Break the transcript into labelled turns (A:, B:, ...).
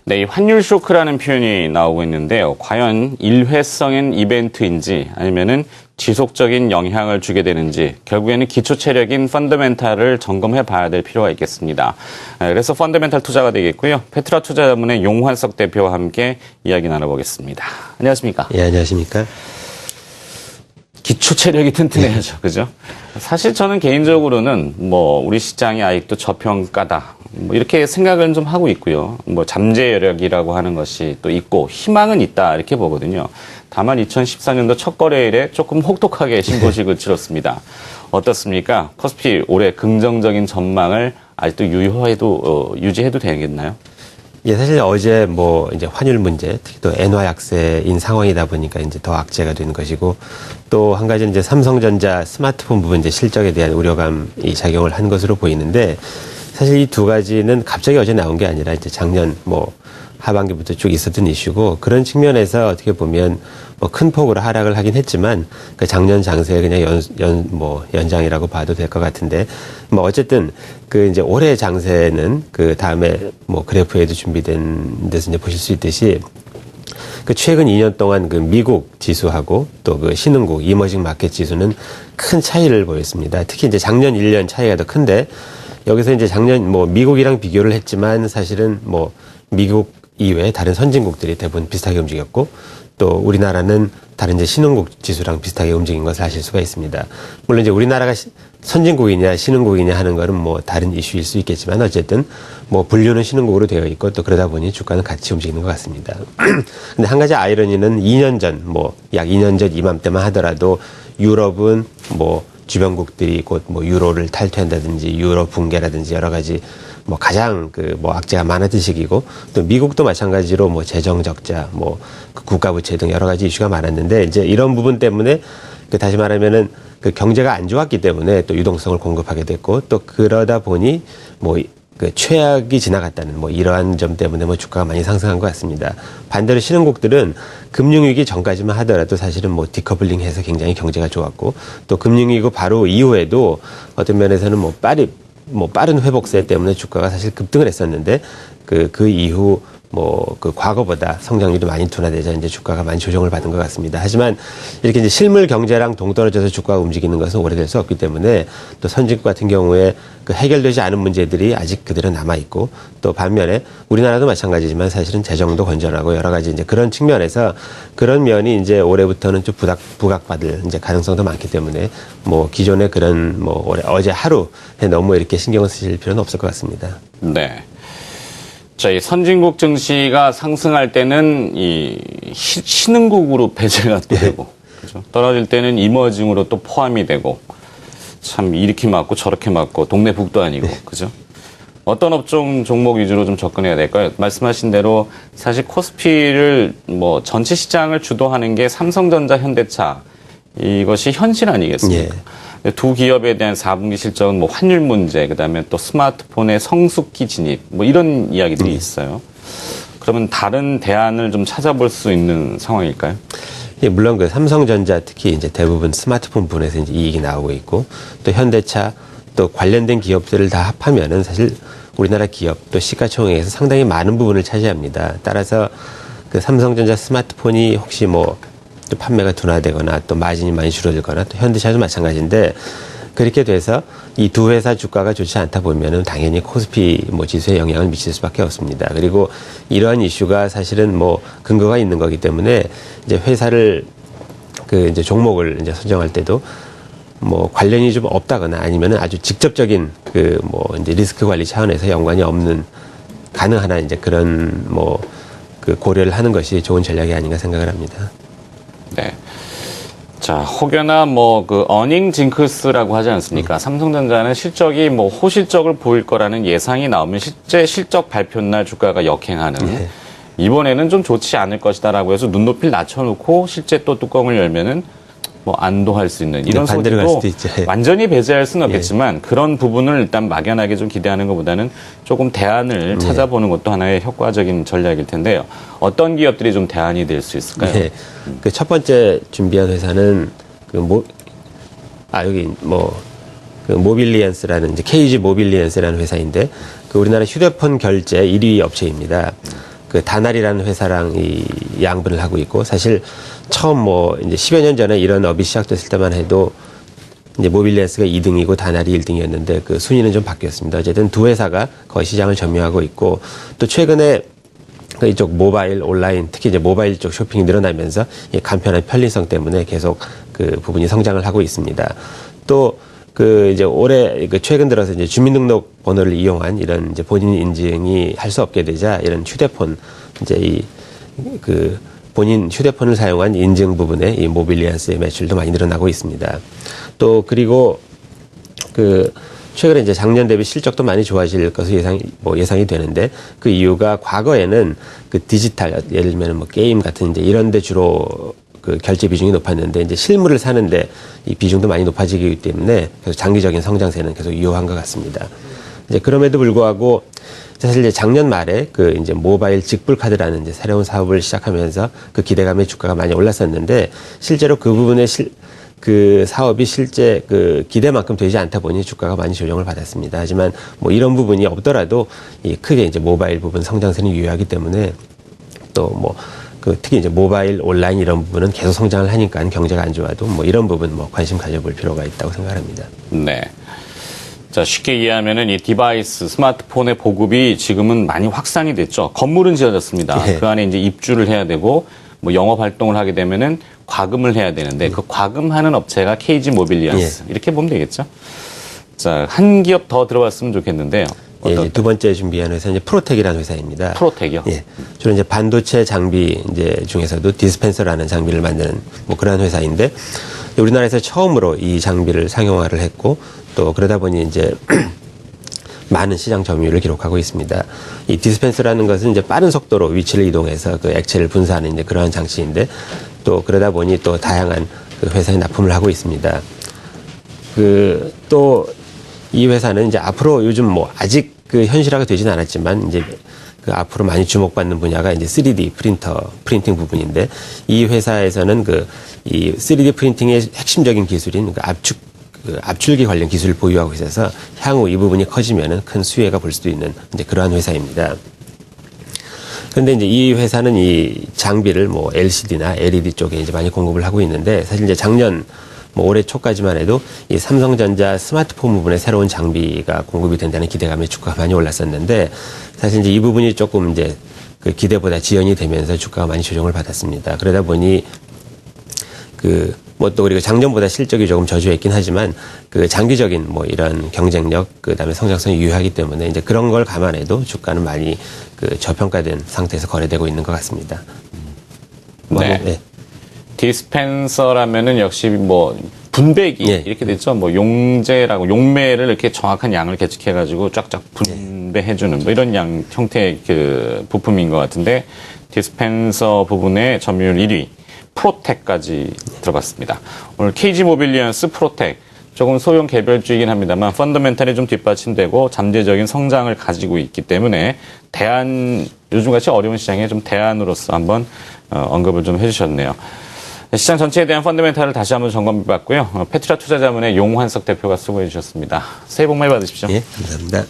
A: 네, 이 환율 쇼크라는 표현이 나오고 있는데요. 과연 일회성인 이벤트인지 아니면은 지속적인 영향을 주게 되는지 결국에는 기초 체력인 펀더멘탈을 점검해 봐야 될 필요가 있겠습니다. 그래서 펀더멘탈 투자가 되겠고요. 페트라 투자자문의 용환석 대표와 함께 이야기 나눠보겠습니다. 안녕하십니까?
B: 예, 안녕하십니까?
A: 기초 체력이 튼튼해야죠. 그죠? 사실 저는 개인적으로는 우리 시장이 아직도 저평가다. 이렇게 생각을 좀 하고 있고요. 잠재 여력이라고 하는 것이 또 있고 희망은 있다. 이렇게 보거든요. 다만 2014년도 첫 거래일에 조금 혹독하게 신고식을 치렀습니다. 어떻습니까? 코스피 올해 긍정적인 전망을 아직도 유지해도 되겠나요?
B: 예, 사실 어제 이제 환율 문제, 특히 또 엔화 약세인 상황이다 보니까 이제 더 악재가 되는 것이고, 또 한 가지는 이제 삼성전자 스마트폰 부분 이제 실적에 대한 우려감이 작용을 한 것으로 보이는데, 사실 이 두 가지는 갑자기 어제 나온 게 아니라 이제 작년 하반기부터 쭉 있었던 이슈고, 그런 측면에서 어떻게 보면 큰 폭으로 하락을 하긴 했지만 그 작년 장세의 그냥 연장이라고 봐도 될 것 같은데, 어쨌든 그 이제 올해 장세는 그 다음에 그래프에도 준비된 데서 이제 보실 수 있듯이 그 최근 2년 동안 그 미국 지수하고 또 그 신흥국 이머징 마켓 지수는 큰 차이를 보였습니다. 특히 이제 작년 1년 차이가 더 큰데, 여기서 이제 작년 미국이랑 비교를 했지만 사실은 미국 이외에 다른 선진국들이 대부분 비슷하게 움직였고, 또 우리나라는 다른 이제 신흥국 지수랑 비슷하게 움직인 것을 아실 수가 있습니다. 물론 이제 우리나라가 선진국이냐 신흥국이냐 하는 거는 다른 이슈일 수 있겠지만, 어쨌든 분류는 신흥국으로 되어 있고, 또 그러다 보니 주가는 같이 움직이는 것 같습니다. 근데 한 가지 아이러니는 2년 전, 약 2년 전 이맘때만 하더라도 유럽은 주변국들이 곧 유로를 탈퇴한다든지 유로 붕괴라든지 여러 가지 가장 악재가 많았던 시기고, 또 미국도 마찬가지로 재정 적자, 그 국가 부채 등 여러 가지 이슈가 많았는데, 이제 이런 부분 때문에 다시 말하면은 그 경제가 안 좋았기 때문에 또 유동성을 공급하게 됐고, 또 그러다 보니 그 최악이 지나갔다는 이러한 점 때문에 주가가 많이 상승한 것 같습니다. 반대로 신흥국들은 금융위기 전까지만 하더라도 사실은 디커플링해서 굉장히 경제가 좋았고, 또 금융위기 바로 이후에도 어떤 면에서는 빠른 회복세 때문에 주가가 사실 급등을 했었는데, 그 이후 그 과거보다 성장률이 많이 둔화되자 이제 주가가 많이 조정을 받은 것 같습니다. 하지만 이렇게 이제 실물 경제랑 동떨어져서 주가가 움직이는 것은 오래될 수 없기 때문에, 또 선진국 같은 경우에 그 해결되지 않은 문제들이 아직 그대로 남아있고, 또 반면에 우리나라도 마찬가지지만 사실은 재정도 건전하고 여러 가지 이제 그런 측면에서 그런 면이 이제 올해부터는 좀 부각받을 이제 가능성도 많기 때문에 기존의 그런 어제 하루에 너무 이렇게 신경을 쓰실 필요는 없을 것 같습니다.
A: 네. 자, 이 선진국 증시가 상승할 때는 이 신흥국으로 배제가 되고, 그죠? 떨어질 때는 이머징으로 또 포함이 되고, 참 이렇게 맞고 저렇게 맞고 동네 북도 아니고, 그죠? 어떤 업종 종목 위주로 좀 접근해야 될까요? 말씀하신 대로 사실 코스피를 전체 시장을 주도하는 게 삼성전자, 현대차, 이것이 현실 아니겠습니까? 예. 두 기업에 대한 4분기 실적은 환율 문제, 그다음에 또 스마트폰의 성숙기 진입, 이런 이야기들이 있어요. 그러면 다른 대안을 좀 찾아볼 수 있는 상황일까요?
B: 예, 물론 그 삼성전자 특히 이제 대부분 스마트폰 부분에서 이제 이익이 나오고 있고, 또 현대차 또 관련된 기업들을 다 합하면은 사실 우리나라 기업 또 시가총액에서 상당히 많은 부분을 차지합니다. 따라서 그 삼성전자 스마트폰이 혹시 또 판매가 둔화되거나 또 마진이 많이 줄어들거나, 또 현대차도 마찬가지인데, 그렇게 돼서 이 두 회사 주가가 좋지 않다 보면은 당연히 코스피 지수에 영향을 미칠 수밖에 없습니다. 그리고 이러한 이슈가 사실은 근거가 있는 거기 때문에 이제 회사를 이제 종목을 이제 선정할 때도 관련이 좀 없다거나 아니면은 아주 직접적인 이제 리스크 관리 차원에서 연관이 없는 가능한 이제 그런 그 고려를 하는 것이 좋은 전략이 아닌가 생각을 합니다.
A: 네. 자, 혹여나 그 어닝 징크스라고 하지 않습니까? 삼성전자는 실적이 호실적을 보일 거라는 예상이 나오면 실제 실적 발표 날 주가가 역행하는,
B: 네.
A: 이번에는 좀 좋지 않을 것이다라고 해서 눈높이를 낮춰놓고 실제 또 뚜껑을 열면은 안도할 수 있는 이런
B: 반대로 갈
A: 소리도
B: 수도 있죠.
A: 완전히 배제할 수는 없겠지만, 그런 부분을 일단 막연하게 좀 기대하는 것보다는 조금 대안을 찾아보는 것도 하나의 효과적인 전략일 텐데요. 어떤 기업들이 좀 대안이 될 수 있을까요?
B: 네. 그 첫 번째 준비한 회사는 그 모빌리언스라는 이제 KG 모빌리언스라는 회사인데, 그 우리나라 휴대폰 결제 1위 업체입니다. 그 다날이라는 회사랑 이 양분을 하고 있고 사실 처음 뭐 이제 10여 년 전에 이런 업이 시작됐을 때만 해도 이제 모빌리언스가 2등이고 다날이 1등이었는데 그 순위는 좀 바뀌었습니다. 어쨌든 두 회사가 거의 시장을 점유하고 있고 또 최근에 그 이쪽 모바일 온라인 특히 이제 모바일 쪽 쇼핑이 늘어나면서 이 간편한 편리성 때문에 계속 그 부분이 성장을 하고 있습니다. 또 그 이제 올해 그 최근 들어서 이제 주민등록 번호를 이용한 이런 이제 본인 인증이 할 수 없게 되자 이런 휴대폰 이제 이 그 본인 휴대폰을 사용한 인증 부분에 이 모빌리언스의 매출도 많이 늘어나고 있습니다. 또 그리고 그 최근에 이제 작년 대비 실적도 많이 좋아질 것으로 예상이 되는데 그 이유가 과거에는 그 디지털 예를 들면 뭐 게임 같은 이제 이런 데 주로 그 결제 비중이 높았는데 이제 실물을 사는데 이 비중도 많이 높아지기 때문에 계속 장기적인 성장세는 계속 유효한 것 같습니다. 이제 그럼에도 불구하고 사실 이제 작년 말에 그 이제 모바일 직불카드라는 이제 새로운 사업을 시작하면서 그 기대감에 주가가 많이 올랐었는데 실제로 그 부분에 그 사업이 실제 그 기대만큼 되지 않다 보니 주가가 많이 조정을 받았습니다. 하지만 뭐 이런 부분이 없더라도 이 크게 이제 모바일 부분 성장세는 유효하기 때문에 또 뭐 그 특히 이제 모바일 온라인 이런 부분은 계속 성장을 하니까 경제가 안 좋아도 뭐 이런 부분 뭐 관심 가져볼 필요가 있다고 생각합니다.
A: 네. 자, 쉽게 이해하면은 이 디바이스, 스마트폰의 보급이 지금은 많이 확산이 됐죠. 건물은 지어졌습니다.
B: 네.
A: 그 안에 이제 입주를 해야 되고, 뭐 영업 활동을 하게 되면은 과금을 해야 되는데, 그 과금하는 업체가 KG 모빌리언스. 이렇게 보면 되겠죠. 자, 한 기업 더 들어봤으면 좋겠는데요.
B: 예, 이제 두 번째 준비한 회사는 이제 프로텍이라는 회사입니다.
A: 프로텍이요?
B: 예. 주로 이제 반도체 장비 이제 중에서도 디스펜서라는 장비를 만드는 뭐 그런 회사인데 우리나라에서 처음으로 이 장비를 상용화를 했고 또 그러다 보니 이제 많은 시장 점유율을 기록하고 있습니다. 이 디스펜서라는 것은 이제 빠른 속도로 위치를 이동해서 그 액체를 분사하는 이제 그러한 장치인데 또 그러다 보니 또 다양한 그 회사에 납품을 하고 있습니다. 그 또 이 회사는 이제 앞으로 요즘 뭐 아직 그 현실화가 되지는 않았지만 이제 그 앞으로 많이 주목받는 분야가 이제 3D 프린팅 부분인데 이 회사에서는 그 이 3D 프린팅의 핵심적인 기술인 그 압출기 관련 기술을 보유하고 있어서 향후 이 부분이 커지면은 큰 수혜가 볼 수도 있는 이제 그러한 회사입니다. 그런데 이제 이 회사는 이 장비를 뭐 LCD나 LED 쪽에 이제 많이 공급을 하고 있는데 사실 이제 작년 뭐 올해 초까지만 해도 이 삼성전자 스마트폰 부분에 새로운 장비가 공급이 된다는 기대감에 주가가 많이 올랐었는데 사실 이제 이 부분이 조금 이제 그 기대보다 지연이 되면서 주가가 많이 조정을 받았습니다. 그러다 보니 그 뭐 또 그리고 작년보다 실적이 조금 저조했긴 하지만 그 장기적인 뭐 이런 경쟁력 그다음에 성장성이 유효하기 때문에 이제 그런 걸 감안해도 주가는 많이 그 저평가된 상태에서 거래되고 있는 것 같습니다.
A: 네.
B: 네.
A: 디스펜서라면은 역시 뭐 분배기
B: 예.
A: 이렇게 됐죠. 뭐 용제라고 용매를 이렇게 정확한 양을 계측해가지고 쫙쫙 분배해주는 뭐 이런 양 형태의 그 부품인 것 같은데 디스펜서 부분의 점유율 1위 프로텍까지 들어갔습니다. 오늘 KG 모빌리언스 프로텍 조금 소형 개별주이긴 합니다만 펀더멘탈이 좀 뒷받침되고 잠재적인 성장을 가지고 있기 때문에 요즘같이 어려운 시장에 좀 대안으로서 한번 언급을 좀 해주셨네요. 시장 전체에 대한 펀더멘탈을 다시 한번 점검해봤고요. 페트라 투자자문의 용환석 대표가 수고해 주셨습니다. 새해 복 많이 받으십시오.
B: 예, 감사합니다.